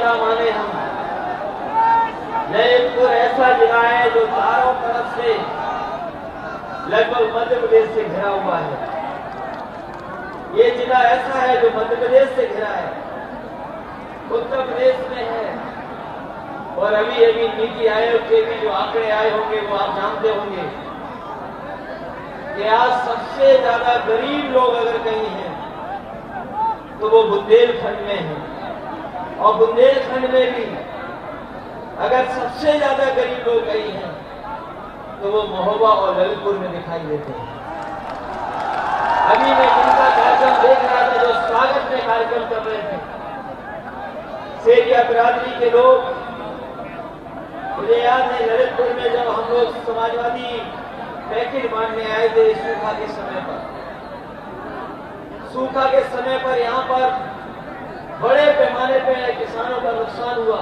क्या माने हम। ललितपुर ऐसा जिला है जो चारों तरफ से लगभग मध्य प्रदेश से घिरा हुआ है। ये जिला ऐसा है जो मध्य प्रदेश से घिरा है, उत्तर प्रदेश में है। और अभी अभी नीति आयोग के भी जो आंकड़े आए होंगे वो आप जानते होंगे कि आज सबसे ज्यादा गरीब लोग अगर कहीं हैं तो वो बुंदेलखंड में हैं। और बुंदेलखंड में भी अगर सबसे ज्यादा गरीब लोग कहीं हैं तो वो महोबा और ललितपुर में दिखाई देते हैं। अभी मैं जिनका कार्यक्रम देख रहा था जो स्वागत में कार्यक्रम कर रहे थे, सेठिया बिरादरी के लोग, मुझे याद है ललितपुर में जब हम लोग समाजवादी पैकेट बांटने आए थे सूखा के समय पर, सूखा के समय पर यहाँ पर बड़े पैमाने पर किसानों का नुकसान हुआ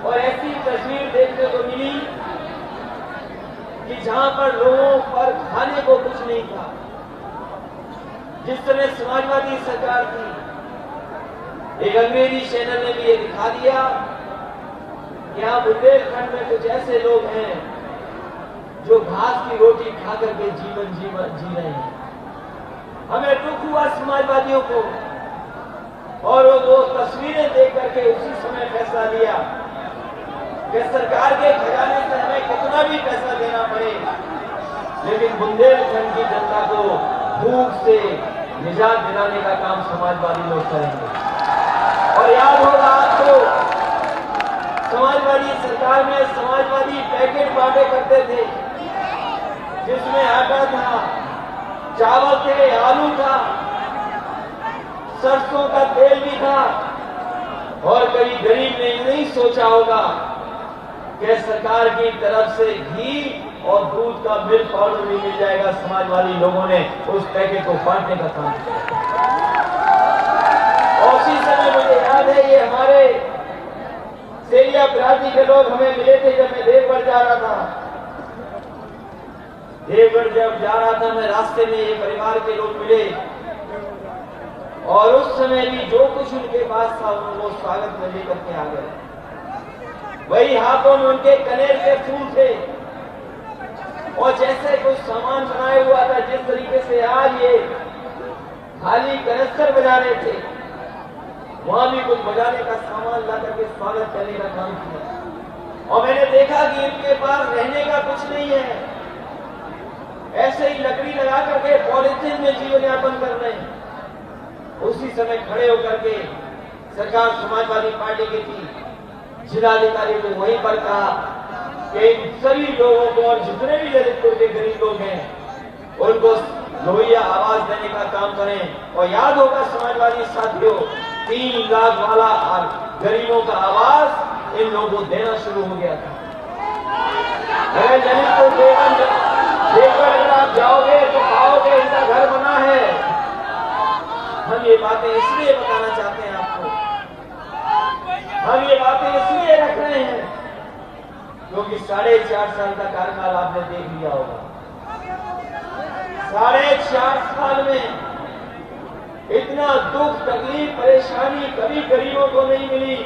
और ऐसी तस्वीर देखने को मिली कि जहां पर लोगों पर खाने को कुछ नहीं था। जिस समय समाजवादी सरकार थी, एक अंग्रेजी चैनल ने भी ये दिखा दिया कि यहाँ बुंदेलखंड में कुछ ऐसे लोग हैं जो घास की रोटी खा करके जीवन जी रहे हैं। हमें दुख हुआ समाजवादियों को और वो तस्वीरें देख करके उसी समय फैसला लिया कि सरकार के खजाने से हमें कितना भी पैसा देना पड़े, लेकिन बुंदेलखंड की जनता को भूख से निजात दिलाने का काम समाजवादी लोग करेंगे। और याद होगा आपको, समाजवादी सरकार में समाजवादी पैकेट बांटे करते थे जिसमें आटा था, चावल थे, आलू था, सरसों का तेल भी था। और कभी गरीब ने नहीं सोचा होगा कि सरकार की तरफ से घी और दूध का मिल्क पाउडर भी मिल जाएगा। समाजवादी लोगों ने उस पैकेट को बांटने का काम किया। और उसी समय मुझे याद है ये हमारे सेठिया बिरादरी के लोग हमें मिले थे जब मैं देवगढ़ जा रहा था। देवगढ़ जब जा रहा था मैं, रास्ते में ये परिवार के लोग मिले और उस समय भी जो कुछ उनके पास था वो स्वागत में लेकर के आ गए। वही हाथों में उनके कनेर के फूल थे और जैसे कुछ सामान बनाया हुआ था, जिस तरीके से आज ये खाली कनस्तर बजा रहे थे, वहां भी कुछ बजाने का सामान ला करके स्वागत करने का काम किया। और मैंने देखा कि इनके पास रहने का कुछ नहीं है, ऐसे ही लकड़ी लगा करके पॉलिथीन में जीवन यापन कर रहे हैं। उसी समय खड़े होकर के सरकार समाजवादी पार्टी की थी, जिलाधिकारी को वहीं पर कहा कि इन सभी लोगों को और जितने भी ललितपुर के गरीब लोग हैं उनको लोहिया आवास देने का काम करें। और याद होगा समाजवादी साथियों, 3 लाख वाला गरीबों का आवास इन लोगों को देना शुरू हो गया था। अगर ललितपुर देवगढ़ अगर आप जाओगे तो पाओगे इनका घर बना है। हम ये बातें इसलिए बताना चाहते हैं आपको, हम ये बातें इसलिए रख रहे हैं क्योंकि 4.5 साल का कार्यकाल आपने देख लिया होगा। 4.5 साल में इतना दुख, तकलीफ, परेशानी कभी गरीबों को नहीं मिली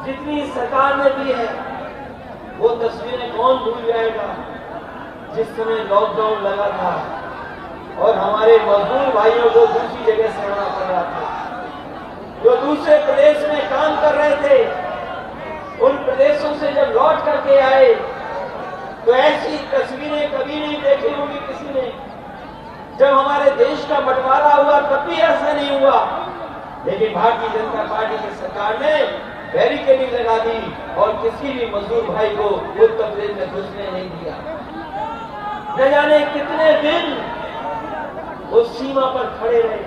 जितनी सरकार ने दी है। वो तस्वीरें कौन भूल जाएगा जिस समय लॉकडाउन लगा था और हमारे मजदूर भाइयों को दूसरी जगह से आना पड़ रहा था, जो दूसरे प्रदेश में काम कर रहे थे। उन प्रदेशों से जब लौट करके आए तो ऐसी तस्वीरें कभी नहीं देखी होंगी किसी ने। जब हमारे देश का बंटवारा हुआ तब भी ऐसा नहीं हुआ, लेकिन भारतीय जनता पार्टी की सरकार ने बैरिकेडिंग लगा दी और किसी भी मजदूर भाई को उत्तर प्रदेश में घुसने नहीं दिया। न जाने कितने दिन उस सीमा पर खड़े रहे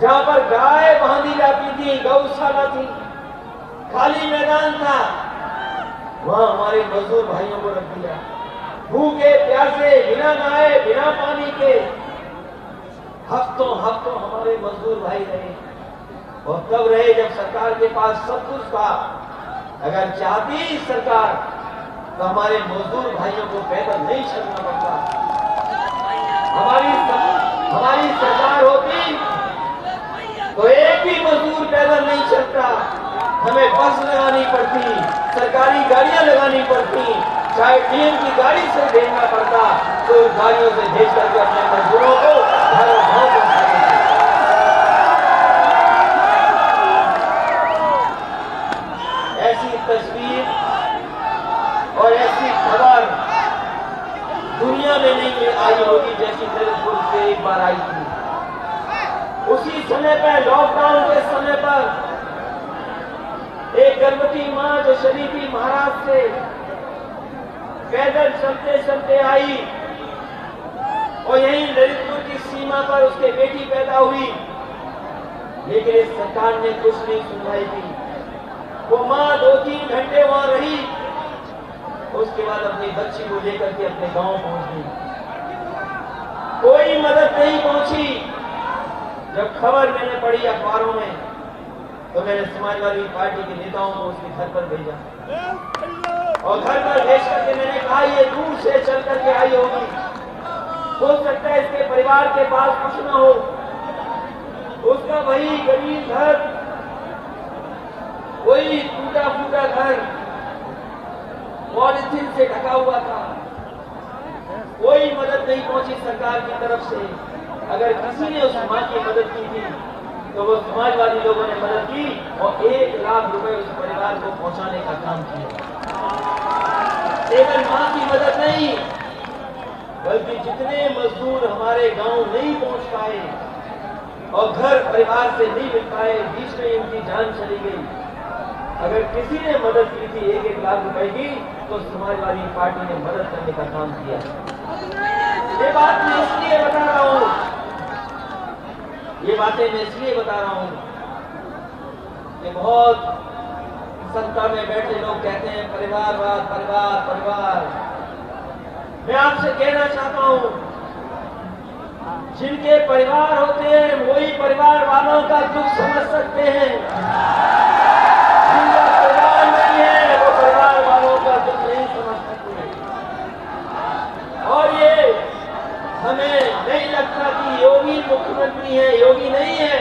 जहां पर गाय बांधी जाती थी, गौशाला थी, खाली मैदान था, वहां हमारे मजदूर भाइयों को रख दिया। भूखे प्यासे, बिना नहाए, बिना पानी के हफ्तों हफ्तों हमारे मजदूर भाई रहे। और तब रहे जब सरकार के पास सब कुछ था। अगर चाहती सरकार तो हमारे मजदूर भाइयों को पैदल नहीं चलना पड़ता। हमारी सरकार होती तो एक भी मजदूर पैदल नहीं हमें बस लगानी पड़ती, सरकारी गाड़ियां लगानी पड़ती, चाहे डीएम की गाड़ी से भेजना पड़ता तो गाड़ियों से भेज करके अपने मजदूरों को घर और गांव पहुंचाते थे। ऐसी तस्वीर और ऐसी खबर दुनिया में नहीं आई होगी जैसी ललितपुर से एक बार आई थी। उसी समय पर, लॉकडाउन के समय पर, एक गर्भवती मां जो शरीफी महाराज से पैदल चलते चलते आई और यहीं ललितपुर की सीमा पर उसके बेटी पैदा हुई, लेकिन इस सरकार ने कुछ नहीं सुनवाई की। वो मां 2-3 घंटे वहां रही, उसके बाद अपनी बच्ची को लेकर के अपने गांव पहुंच गई। कोई मदद नहीं पहुंची। जब खबर मैंने पढ़ी अखबारों में तो मैंने समाजवादी पार्टी के नेताओं को उसके घर पर भेजा और घर पर भेज करके मैंने कहा ये दूर से चल करके आई होगी, हो सकता है इसके परिवार के पास कुछ ना हो, उसका वही गरीब घर, वही टूटा फूटा घर पॉलिथीन से ढका हुआ था। कोई मदद नहीं पहुंची सरकार की तरफ से। अगर किसी ने उस मां की मदद की थी तो वो समाजवादी लोगों ने मदद की और 1 लाख रुपए उस परिवार को पहुंचाने का काम किया। केवल मां की मदद नहीं, बल्कि जितने मजदूर हमारे गांव नहीं पहुंच पाए और घर परिवार से नहीं मिल पाए, बीच में इनकी जान चली गई, अगर किसी ने मदद की थी 1-1 लाख रुपए की तो समाजवादी पार्टी ने मदद करने का काम किया। ये बात मैं इसलिए बता रहा हूं, ये बातें मैं इसलिए बता रहा हूं कि बहुत सत्ता में बैठे लोग कहते हैं परिवारवाद, परिवार परिवार। मैं आपसे कहना चाहता हूं, जिनके परिवार होते हैं वही परिवार वालों का दुख समझ सकते हैं। जिनका परिवार नहीं है वो परिवार वालों का दुख नहीं समझ सकते। और ये हमें नहीं लगता कि योगी मुख्यमंत्री है। योगी नहीं है,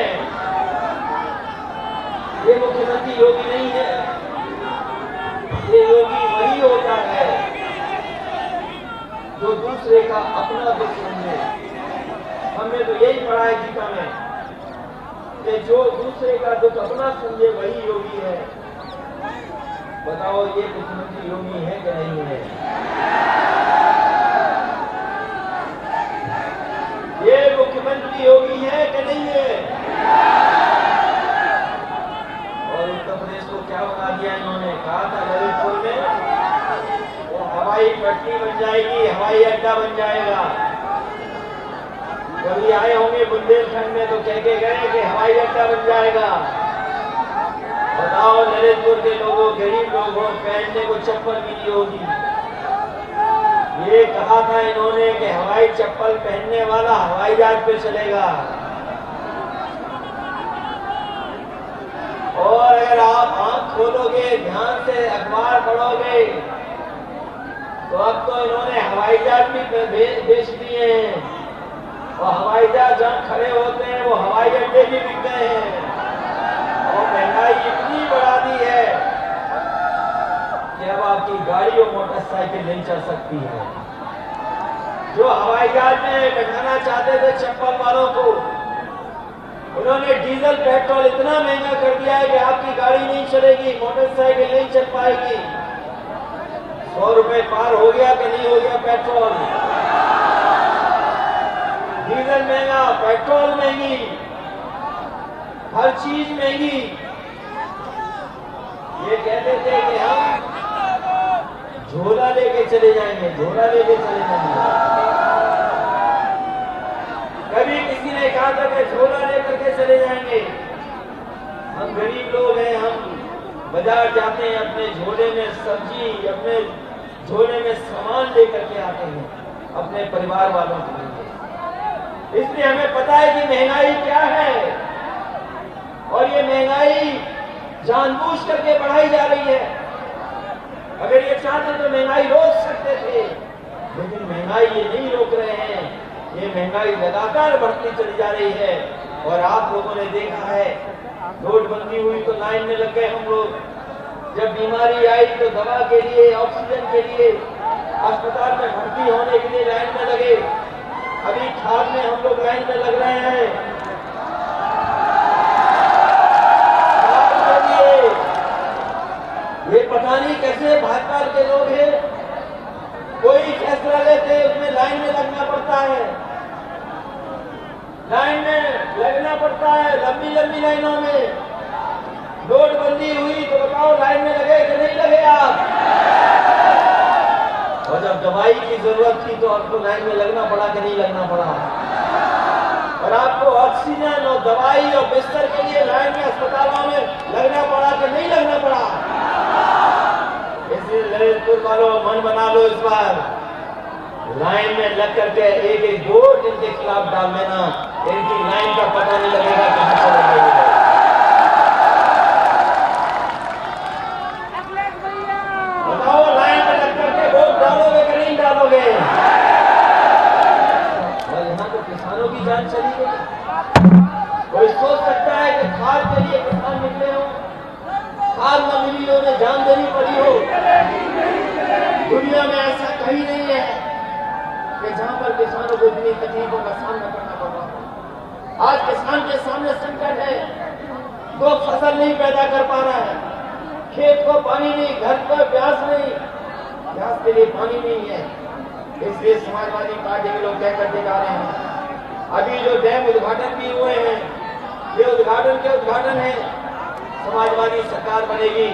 ये मुख्यमंत्री योगी नहीं है। ये योगी वही होता है जो दूसरे का अपना दुख समझे। हमने तो यही पढ़ा है गीता में कि जो दूसरे का दुख अपना समझे वही योगी है। बताओ ये मुख्यमंत्री योगी है कि नहीं है? ये मुख्यमंत्री योगी है कि नहीं है? और उत्तर प्रदेश को क्या बना दिया इन्होंने? कहा था ललितपुर में वो हवाई पट्टी बन जाएगी, हवाई अड्डा बन जाएगा। कभी आए होंगे बुंदेलखंड में तो कह के गए कि हवाई अड्डा बन जाएगा। बताओ ललितपुर के लोगों, गरीब लोगों, पहनने को चप्पल भी नहीं होगी। ये कहा था इन्होंने कि हवाई चप्पल पहनने वाला हवाई जहाज पे चलेगा। और अगर आप आंख खोलोगे, ध्यान से अखबार पढ़ोगे तो अब तो इन्होंने हवाई जहाज भी बेच दिए हैं और हवाई जहाज जहां खड़े होते हैं वो हवाई अड्डे भी बिक गए हैं। और महंगाई इतनी बढ़ा दी है कि अब आपकी गाड़ी और मोटरसाइकिल नहीं चल सकती है। जो हवाई जहाज में बैठाना चाहते थे चप्पल वालों को, उन्होंने डीजल पेट्रोल इतना महंगा कर दिया है कि आपकी गाड़ी नहीं चलेगी, मोटरसाइकिल नहीं चल पाएगी। 100 रुपए पार हो गया कि नहीं हो गया पेट्रोल? डीजल महंगा, पेट्रोल महंगी, हर चीज महंगी। ये कहते थे कि हम झोला लेके चले जाएंगे, झोला लेके चले जाएंगे। कभी किसी ने कहा था कि झोला लेकर के चले जाएंगे। हम गरीब लोग हैं, हम बाजार जाते हैं, अपने झोले में सब्जी, अपने झोले में सामान लेकर के आते हैं अपने परिवार वालों के लिए। इसलिए हमें पता है कि महंगाई क्या है और ये महंगाई जानबूझ करके बढ़ाई जा रही है। अगर ये चाहते तो महंगाई रोक सकते थे, लेकिन महंगाई ये नहीं रोक रहे हैं। ये महंगाई लगातार बढ़ती चली जा रही है। और आप लोगों ने देखा है नोटबंदी हुई तो लाइन में लग गए हम लोग। जब बीमारी आई तो दवा के लिए, ऑक्सीजन के लिए अस्पताल में भर्ती होने के लिए लाइन में लगे। अभी खाद में हम लोग लाइन में लग रहे हैं। खाद के लिए ये पता नहीं कैसे भाजपा के लोग हैं, कोई फैसला लेते उसमें लाइन में लगना पड़ता है, लाइन में लगना पड़ता है, लंबी लंबी लाइनों में। नोटबंदी हुई तो बताओ लाइन में लगे कि नहीं लगे आप? और जब दवाई की जरूरत थी तो आपको लाइन में लगना पड़ा कि नहीं लगना पड़ा? और आपको ऑक्सीजन और दवाई और बिस्तर के लिए लाइन में अस्पतालों में लगना पड़ा कि नहीं लगना पड़ा? इसलिए ललितपुर वालों मन बना लो, इस बार लाइन में लग करके एक एक वोट इनके खिलाफ डाल देना। इनकी लाइन का पता नहीं लगेगा कहां से लगेगा। बताओ लाइन में लग करके वोट डालोगे कि नहीं डालोगे? और यहाँ तो किसानों की जान चली गई। कोई सोच सकता है कि खाद के लिए किसान निकले हो, खाद न मिली हो, उन्हें जान देनी पड़ी हो? दुनिया में ऐसा कहीं नहीं है कि जहां पर किसानों को इतनी तकलीफों का सामना करना पड़ रहा है। आज किसान के सामने संकट है, वो फसल नहीं पैदा कर पा रहा है, खेत को पानी नहीं, घर पर प्यास नहीं, प्यास के लिए पानी नहीं है। इसलिए समाजवादी पार्टी के लोग तय करते जा रहे हैं। अभी जो डैम उद्घाटन भी हुए हैं, ये उद्घाटन के उद्घाटन है। समाजवादी सरकार बनेगी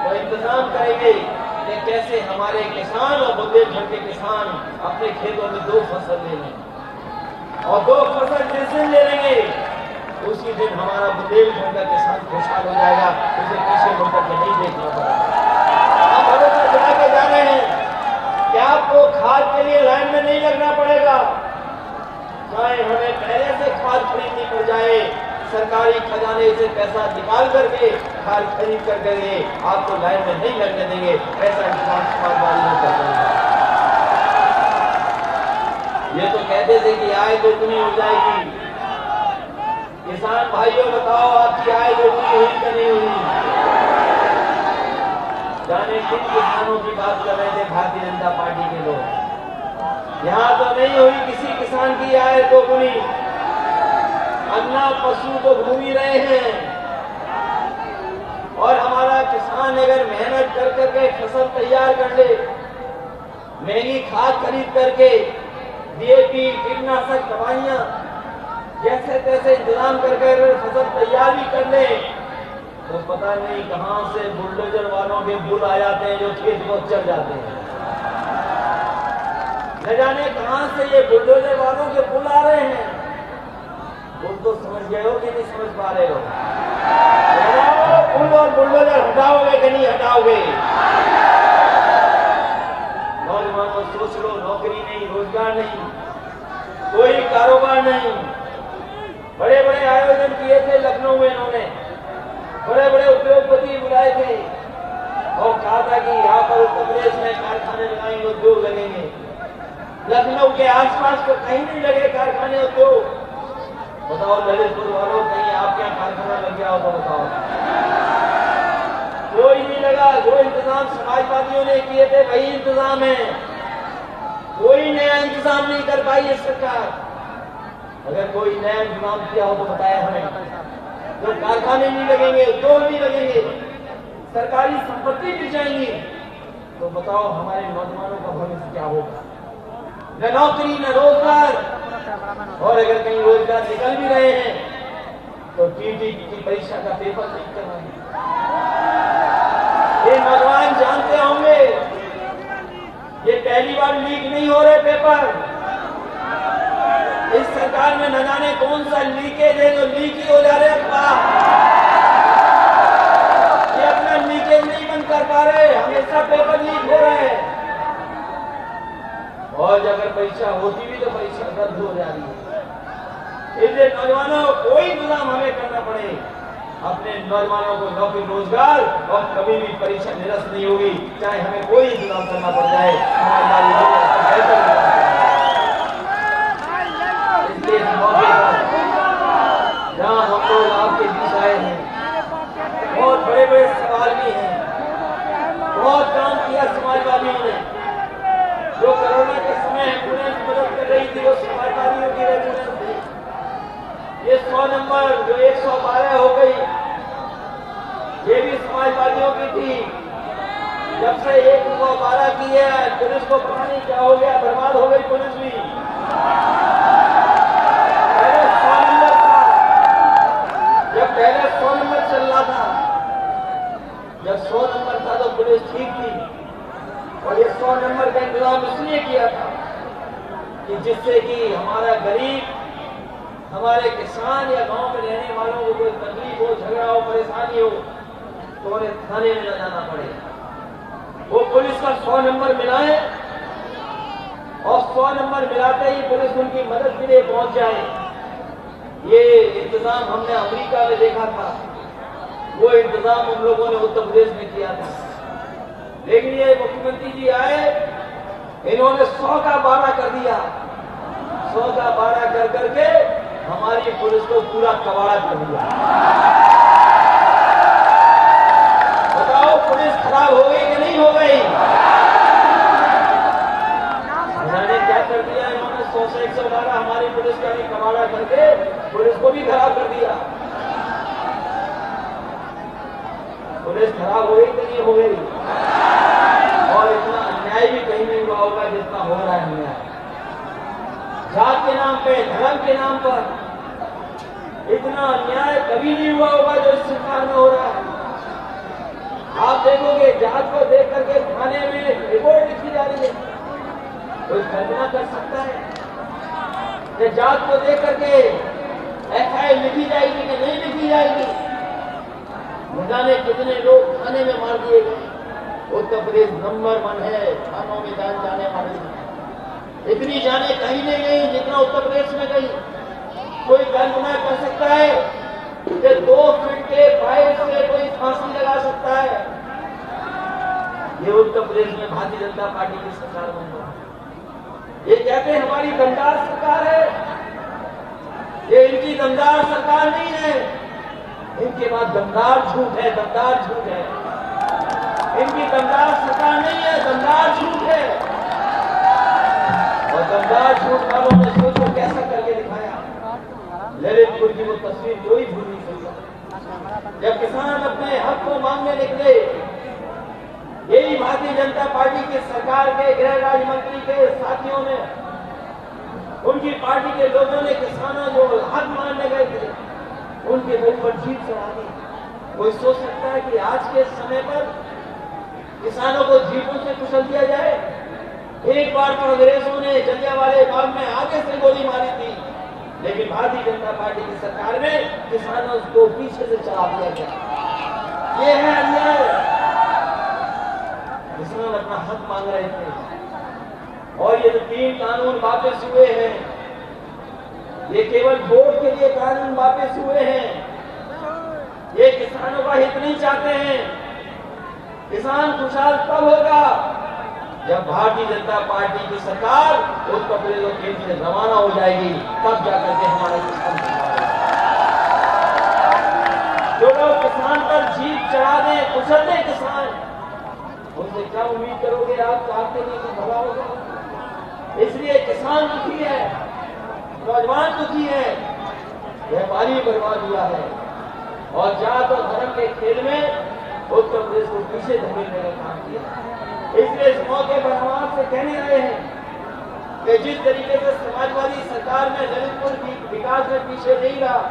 तो इंतजाम करेंगे कि कैसे हमारे किसान और बुंदेलखंड के किसान अपने खेतों में 2 फसल ले लें, और 2 फसल जिस दिन ले लेंगे उसी दिन हमारा बुंदेलखंड का किसान खुशहाल हो जाएगा। उसे पीछे मुड़कर के नहीं देखना पड़ेगा। आप भरोसा दिला के जा रहे हैं कि आपको खाद के लिए लाइन में नहीं लगना पड़ेगा, चाहे हमें पहले से खाद खरीदनी पड़ जाए, सरकारी खजाने से पैसा निकाल करके खाद खरीद कर करेंगे, आपको लाइन में नहीं लगने देंगे। ऐसा इंतजाम समाजवादी लोग कर रहे हैं। ये तो कहते थे कि आय दोगुनी हो जाएगी। किसान भाइयों बताओ आपकी आय दोगुनी हुई कि नहीं हुई? जाने किन किसानों की बात कर रहे थे भारतीय जनता पार्टी के लोग? यहाँ तो नहीं हुई किसी किसान की आय दोगुनी। अन्ना पशु तो घूम ही रहे हैं, और हमारा किसान अगर मेहनत कर करके फसल तैयार कर ले, महंगी खाद खरीद करके, डीएपी, कीटनाशक दवाइयां जैसे तैसे इंतजाम करके अगर फसल तैयार भी कर ले, तो पता नहीं कहां से बुलडोजर वालों के बुल आ जाते हैं जो खेत को चल जाते हैं। न जाने कहां से ये बुलडोजर वालों के बुल आ रहे हैं। बुल तो समझ गए हो कि नहीं समझ पा रहे हो? बुल और बुलडोजर हटाओगे कि नहीं हटाओगे? नौजवानों सोच लो, नौकरी नहीं, रोजगार नहीं, कोई कारोबार नहीं। बड़े बड़े आयोजन किए थे लखनऊ में, इन्होंने बड़े बड़े उद्योगपति बुलाए थे और कहा था कि यहाँ पर उत्तर प्रदेश में कारखाने लगाएंगे, उद्योग लगेंगे। लखनऊ के आसपास तो कहीं नहीं लगे कारखाने, उद्योग। बताओ ललितपुर वालों, कहीं आपके यहाँ कारखाना लग गया हो तो बताओ? कोई नहीं लगा। जो इंतजाम समाजवादियों ने किए थे वही इंतजाम है, कोई नया इंतजाम नहीं कर पाई है सरकार। अगर कोई नया इंतजाम किया हो तो बताया हमें। जो कारखाने नहीं लगेंगे, उद्योग नहीं लगेंगे, सरकारी संपत्ति भी जाएंगी, तो बताओ हमारे नौजवानों का भविष्य क्या होगा? न नौकरी न रोजगार, और अगर कहीं रोजगार निकल भी रहे हैं तो टीटी की परीक्षा का पेपर लीक कर रहे हैं। ये नौजवान जानते होंगे ये पहली बार लीक नहीं हो रहे पेपर। इस सरकार में न जाने कौन सा लीकेज है जो लीक ही हो जा रहे अखबार। ये अपना लीकेज नहीं बंद कर पा रहे, हमेशा पेपर लीक हो रहे हैं। और अगर परीक्षा होती भी तो परीक्षा रद्द हो जा रही है। इसलिए नौजवानों, कोई इंतजाम हमें करना पड़े, अपने नौजवानों को नौकरी रोजगार, और कभी भी परीक्षा निरस्त नहीं होगी, चाहे हमें कोई इंतजाम करना पड़ जाए। इसलिए जहां हम लोग आपके बीच आए हैं, थी वो समाजवादियों की रेजिडेंस थी। ये 100 नंबर जो 112 हो गई, ये भी समाजवादियों की थी। जब से 112 की है, पुलिस को पता नहीं क्या हो गया, बर्बाद हो गई पुलिस भी। पहले 100 नंबर था, जब पहले 100 नंबर चल रहा था, जब 100 नंबर था तो पुलिस ठीक थी। और ये 100 नंबर का इंतजाम इसलिए किया था कि जिससे कि हमारा गरीब, हमारे किसान या गांव में रहने वालों को कोई तकलीफ हो, झगड़ा हो, परेशानी हो तो उन्हें थाने में न जाना पड़े। वो पुलिस का 100 नंबर मिलाए और 100 नंबर मिलाते ही पुलिस उनकी मदद के लिए पहुंच जाए। ये इंतजाम हमने अमेरिका में देखा था, वो इंतजाम हम लोगों ने उत्तर प्रदेश में किया था। लेकिन ये मुख्यमंत्री जी आए, इन्होंने 100 का 12 कर दिया। 100 का 12 कर करके हमारी पुलिस को पूरा कबाड़ा कर दिया। बताओ पुलिस खराब हो गई कि नहीं हो गई? इन्होंने क्या कर दिया? इन्होंने 100 से 112 हमारी पुलिस का भी कबाड़ा करके पुलिस को भी खराब कर दिया। पुलिस खराब हो गई कि नहीं हो गई? और इतना अन्याय भी कहीं नहीं हुआ होगा जितना हो रहा है अन्याय। जात के नाम पे, धर्म के नाम पर इतना अन्याय कभी नहीं हुआ होगा जो इस सरकार में हो रहा है। आप देखोगे जात को देख करके थाने में रिपोर्ट लिखी जा रही है। कोई कल्पना कर सकता है कि जात को देख करके एफआईआर लिखी जाएगी कि नहीं लिखी जाएगी? न जाने कितने लोग थाने में मार दिए गए। उत्तर प्रदेश नंबर 1 है थानों में जान जाने वाले। इतनी जाने कहीं नहीं गई जितना उत्तर प्रदेश में गई। कोई कल्पना कर सकता है कि 2 फीट के पाइप से कोई फांसी लगा सकता है? ये उत्तर प्रदेश में भारतीय जनता पार्टी की सरकार बन रही। ये कहते हैं हमारी दमदार सरकार है, ये इनकी दमदार सरकार नहीं है। इनके पास दमदार झूठ है, दमदार झूठ है। इनकी दमदार सरकार नहीं है, दमदार झूठ है। और दमदार झूठ वालों ने सोचो कैसा करके दिखाया। ललितपुर की वो तस्वीर कोई भूल नहीं सकता। जब किसान अपने हक को मांगने निकले, यही भारतीय जनता पार्टी की सरकार के गृह राज्य मंत्री के साथियों ने, उनकी पार्टी के लोगों ने किसानों जो हक मांगने गए थे उनके मुंह पर जीप चढ़ा दी। कोई सोच सकता है कि आज के समय पर किसानों को जीपों से कुचल दिया जाए? एक बार तो अंग्रेजों ने जलियांवाले बाग में आगे से गोली मारी थी, लेकिन भारतीय जनता पार्टी की सरकार में किसानों को पीछे से चला दिया गया। ये है अन्याय। किसान अपना हक मांग रहे थे और ये जो 3 कानून वापस हुए हैं, ये केवल वोट के लिए कानून वापस हुए हैं। ये किसानों का हित नहीं चाहते हैं। किसान खुशहाल तब होगा जब भारतीय जनता पार्टी की सरकार उत्तर प्रदेश और केंद्र से रवाना हो जाएगी, तब जाकर के हमारे किसान खुशहाल होगा। जो लोग किसान पर जीप चढ़ा दें, कुचल दें किसान, उनसे क्या उम्मीद करोगे आप? चाहते नहीं तो भला होगा। इसलिए किसान दुखी है, नौजवान दुखी है, व्यापारी बर्बाद हुआ है और जात और धर्म के खेल में उत्तर प्रदेश को पीछे धकेलने का काम किया। इसलिए इस मौके पर हम आपसे कहने आए हैं कि जिस तरीके से समाजवादी सरकार में ललितपुर की विकास में पीछे नहीं रहा,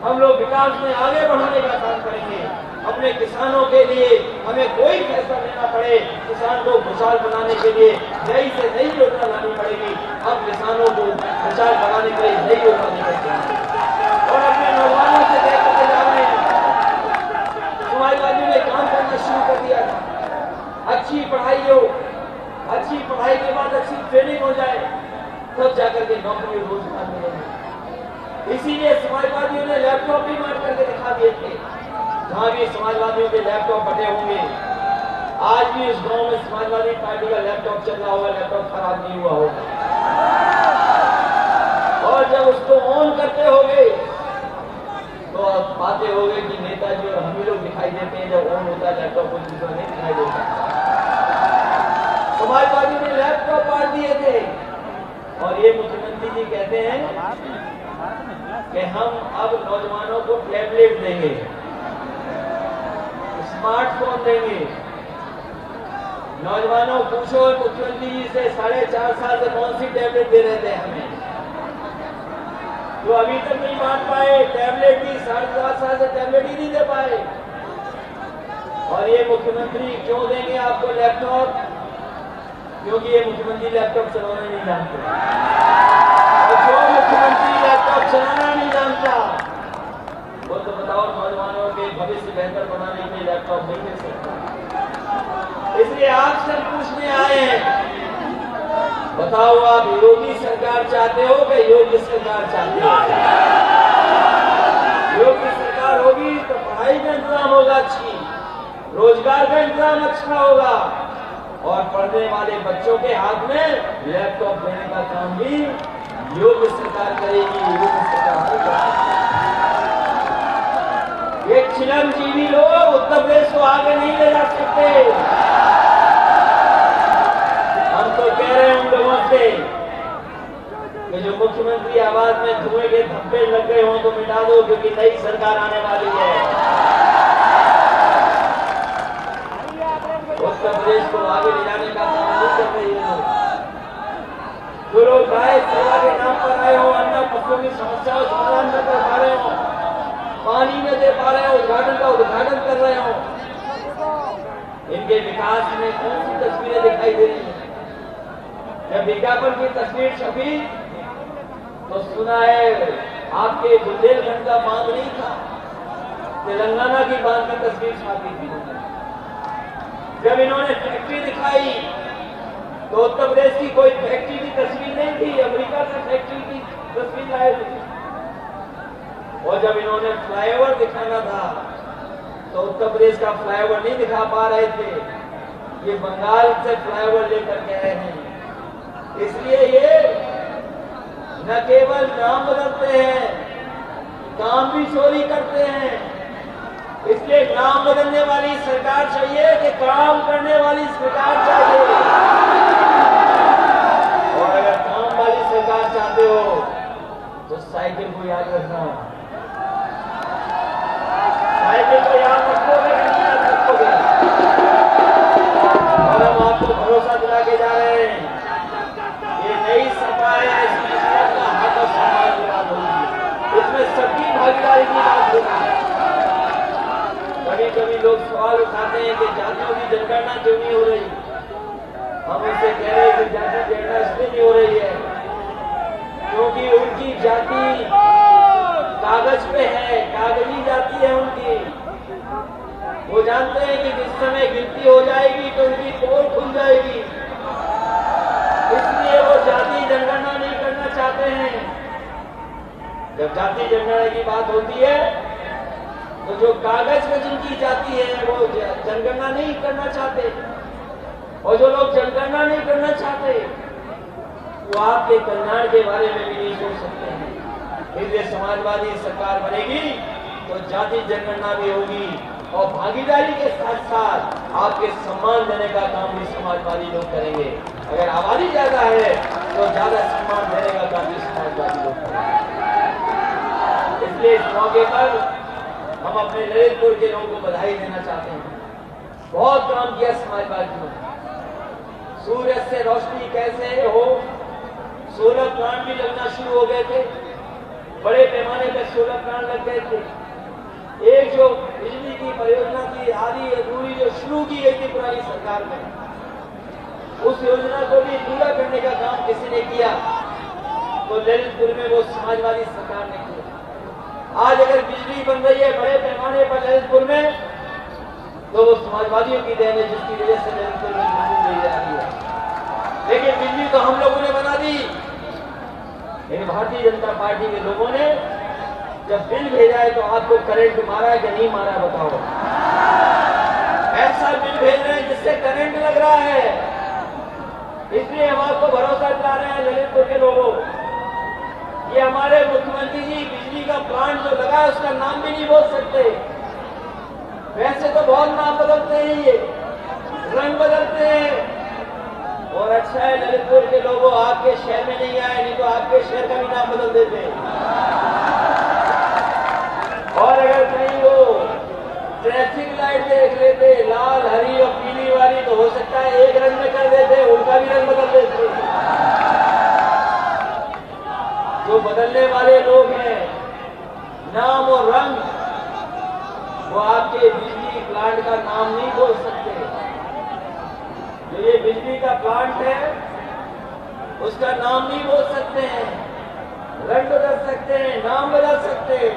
हम लोग विकास में आगे बढ़ाने का काम करेंगे। अपने किसानों के लिए हमें कोई फैसला लेना पड़े, किसान को खुशहाल बनाने के लिए नई से नई योजना लानी पड़ेगी। अब किसानों को खुशहाल बनाने के लिए नई योजना निकल और अपने नौजवानों से देख करके जा रहे हैं। समाजवादियों ने काम करना शुरू कर दिया था। अच्छी पढ़ाई हो, अच्छी पढ़ाई के बाद अच्छी ट्रेनिंग हो जाए, तब जाकर के नौकरी रोजगार मिलेगा। इसीलिए समाजवादियों ने लैपटॉप भी मार करके दिखा दिए थे। जहां भी समाजवादियों के लैपटॉप बटे होंगे, आज भी इस गांव में समाजवादी पार्टी का लैपटॉप चल रहा होगा, लैपटॉप खराब नहीं हुआ होगा। और जब उसको ऑन करते होंगे तो आप पाते होंगे कि नेताजी और हम ही लोग दिखाई देते हैं। जब ऑन होता है लैपटॉप, कोई दूसरा नहीं दिखाई देता। समाजवादी ने लैपटॉप बांट दिए थे और ये मुख्यमंत्री जी कहते हैं कि हम अब नौजवानों को टैबलेट देंगे, स्मार्टफोन देंगे। नौजवानों पूछो मुख्यमंत्री जी से 4.5 साल से कौन सी टैबलेट दे रहे थे हमें, जो अभी तक नहीं बांट पाए। टैबलेट भी 4.5 साल से टैबलेट ही नहीं दे पाए। और ये मुख्यमंत्री क्यों देंगे आपको लैपटॉप? क्योंकि ये मुख्यमंत्री लैपटॉप चलाना नहीं जानते। और जो मुख्यमंत्री लैपटॉप चलाना नहीं जानता वो तो बताओ नौजवानों के भविष्य बेहतर बनाने के लिए लैपटॉप नहीं दे सकता। इसलिए आपसे पूछने आए हैं, बताओ आप योगी सरकार चाहते हो कि योगी सरकार चाहते हो? योगी सरकार होगी तो पढ़ाई का इंतजाम होगा अच्छी, रोजगार का इंतजाम अच्छा होगा और पढ़ने वाले बच्चों के हाथ में लैपटॉप देने का काम भी योगी सरकार करेगी। योगी सरकार करेगी। ये चिरंजीवी लोग उत्तर प्रदेश को आगे नहीं ले जा सकते। हम तो कह रहे हैं उन लोगों से कि जो मुख्यमंत्री आवास में धुएं के धब्बे लग गए हों तो मिटा दो, क्योंकि नई सरकार आने वाली है। उत्तर प्रदेश को आगे ले जाने का काम नहीं कर रही है। जो लोग गाय सेवा के नाम पर आए हो, अन्य पशुओं की समस्याओं समाधान न कर पा रहे हो, पानी न दे पा रहे हो, उद्घाटन का उद्घाटन कर रहे हो, इनके विकास में कौन सी तस्वीरें दिखाई दे रही हैं? जब विज्ञापन की तस्वीर छपी तो सुना है आपके बुंदेलखंड का बांध नहीं था, तेलंगाना की बांध की तस्वीर छापी थी। जब इन्होंने फैक्ट्री दिखाई तो उत्तर प्रदेश की कोई फैक्ट्री की तस्वीर नहीं थी, अमेरिका से फैक्ट्री की तस्वीर लाए थे। और जब इन्होंने फ्लाईओवर दिखाना था तो उत्तर प्रदेश का फ्लाईओवर नहीं दिखा पा रहे थे, ये बंगाल से फ्लाईओवर लेकर के आए हैं। इसलिए ये न केवल नाम बदलते हैं, काम भी चोरी करते हैं। इसलिए नाम बदलने वाली सरकार चाहिए कि काम करने वाली सरकार चाहिए। और अगर काम वाली सरकार चाहते हो तो साइकिल को याद रखना, साइकिल को याद रखोगे कि नहीं याद रखोगे? और हम आपको भरोसा दिला के जा रहे हैं, ये नई सरकार है, इसमें सबका हक और सम्मान की बात होगी, इसमें सबकी भागीदारी की बात होगी। कभी कभी लोग सवाल उठाते हैं कि जातियों की जनगणना क्यों नहीं हो रही? हम उनसे कह रहे हैं कि जाति जनगणना इसलिए नहीं हो रही है क्योंकि उनकी जाति कागज पे है, कागजी जाति है उनकी। वो जानते हैं कि जिस समय गिनती हो जाएगी तो उनकी पोल खुल जाएगी, इसलिए वो जाति जनगणना नहीं करना चाहते हैं। जब जाति जनगणना की बात होती है तो जो कागज में जिनकी जाति है वो जनगणना नहीं करना चाहते, और जो लोग जनगणना नहीं करना चाहते वो आपके कल्याण के बारे में भी नहीं सोच सकते हैं। इसलिए समाजवादी सरकार बनेगी तो जाति जनगणना भी होगी और भागीदारी के साथ साथ आपके सम्मान देने का काम भी समाजवादी लोग करेंगे। अगर आबादी ज्यादा है तो ज्यादा सम्मान देने का काम भी समाजवादी लोग करेंगे। इसलिए इस मौके पर हम अपने ललितपुर के लोगों को बधाई देना चाहते हैं। बहुत काम किया समाजवादियों ने। सूर्य से रोशनी कैसे हो, सोलर प्लांट भी लगना शुरू हो गए थे, बड़े पैमाने पर सोलर प्लांट लग गए थे। एक जो बिजली की परियोजना थी आधी अधूरी जो शुरू की गई थी पुरानी सरकार में, उस योजना को भी पूरा करने का काम किसी ने किया तो ललितपुर में वो समाजवादी सरकार ने किया। आज अगर बिजली बन रही है बड़े पैमाने पर ललितपुर में तो वो समाजवादियों की देन है, जिसकी वजह से ललितपुर में बिजली नहीं आ रही है। लेकिन बिजली तो हम लोगों ने बना दी, लेकिन भारतीय जनता पार्टी के लोगों ने जब बिल भेजा है तो आपको करंट मारा है कि नहीं मारा है बताओ? ऐसा बिल भेज रहे हैं जिससे करंट लग रहा है। इसलिए हम आपको भरोसा दिला रहे हैं ललितपुर के लोगों, ये हमारे मुख्यमंत्री जी बिजली का प्लांट जो लगा है उसका नाम भी नहीं बोल सकते। वैसे तो बहुत नाम बदलते हैं, ये रंग बदलते हैं, और अच्छा है ललितपुर के लोगों आपके शहर में नहीं आए, नहीं तो आपके शहर का भी नाम बदल देते। और अगर कहीं वो ट्रैफिक लाइट देख लेते लाल हरी और पीली वाली, तो हो सकता है एक रंग में कर देते, उनका भी रंग बदल देते। जो बदलने वाले लोग हैं नाम और रंग, वो आपके बिजली प्लांट का नाम नहीं बोल सकते। जो ये बिजली का प्लांट है उसका नाम नहीं बोल सकते हैं, रंग बदल सकते हैं, नाम बदल सकते हैं,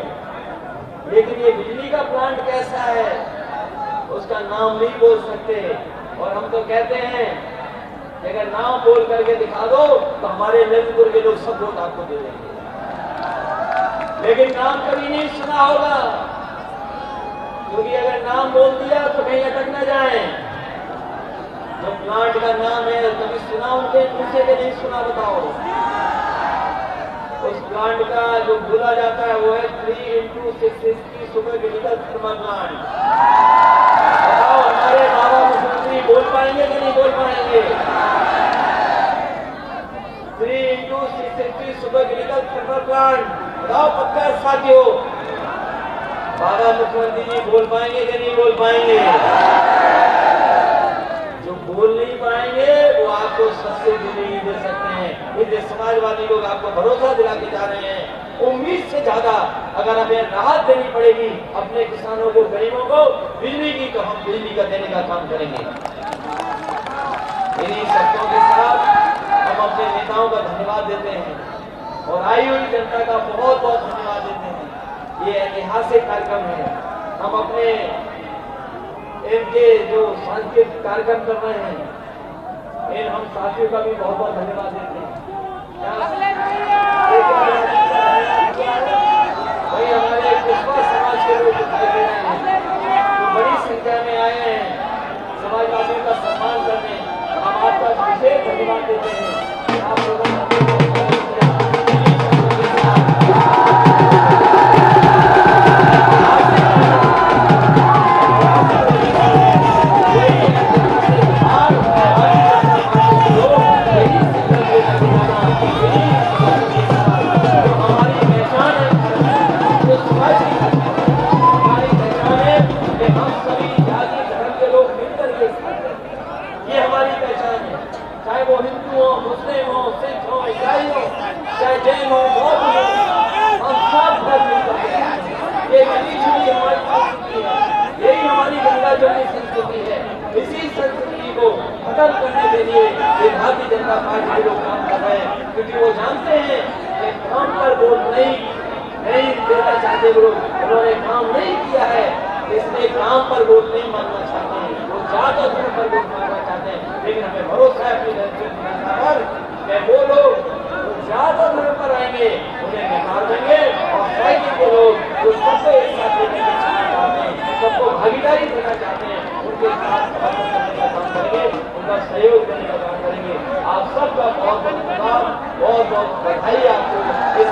लेकिन ये बिजली का प्लांट कैसा है उसका नाम नहीं बोल सकते। और हम तो कहते हैं कि अगर नाम बोल करके दिखा दो तो हमारे ललितपुर के लोग सब वोट आपको दे देंगे, लेकिन नाम कभी नहीं सुना होगा, क्योंकि अगर नाम बोल दिया तो कहीं अटक न जाए। जो प्लांट का नाम है कभी सुना उनके पूछे कि नहीं सुना, बताओ। उस प्लांट का जो बोला जाता है वो है 3x6 super critical thermal plant. बताओ हमारे बाबा मुख्यमंत्री बोल पाएंगे कि नहीं बोल पाएंगे? 3x6 super critical thermal plant, बताओ पक्का साथियों, बाबा मुख्यमंत्री जी बोल पाएंगे कि नहीं बोल पाएंगे? जो बोल नहीं पाएंगे वो आपको सस्ते जिंदगी दे सकते हैं। इसलिए समाजवादी लोग आपको भरोसा दिला के जा रहे हैं। उम्मीद से ज्यादा अगर हमें राहत देनी पड़ेगी अपने किसानों को, गरीबों को बिजली की, तो हम बिजली का देने का काम करेंगे। इन्हीं शर्तों के साथ हम अपने नेताओं का धन्यवाद देते हैं और आई हुई जनता का बहुत बहुत धन्यवाद देते हैं। ये ऐतिहासिक कार्यक्रम है। हम अपने इनके जो सांस्कृतिक कार्यक्रम कर रहे हैं इन हम साथियों का भी बहुत बहुत धन्यवाद देते हैं। वही हमारे पुष्पा समाज के लोग दिखाई दे रहे हैं तो बड़ी संख्या में आए हैं समाजवादियों का सम्मान करने। हम आपका विशेष धन्यवाद देते हैं। आप लोगों ने इसी संस्कृति को खत्म करने के लिए भारतीय जनता पार्टी के लोग काम कर रहे हैं, क्योंकि वो जानते हैं कि काम पर वोट नहीं देना चाहते लोग, उन्होंने काम नहीं किया है इसलिए काम पर वोट नहीं मांगना चाहते हैं, वो जात और धर्म पर वोट मांगना चाहते हैं। लेकिन हमें भरोसा है अपनी जनता पर कि वो लोग जात और धर्म पर आएंगे, उन्हें निकाल देंगे और साइकिल के लोग जो सबको एक साथ लेकर चाहते हैं, सबको भागीदारी देना चाहते हैं, उनके साथ करने का काम करेंगे, उनका सहयोग देने का काम करेंगे। आप सबका बहुत बहुत धन्यवाद, बहुत बहुत बधाई आपको इस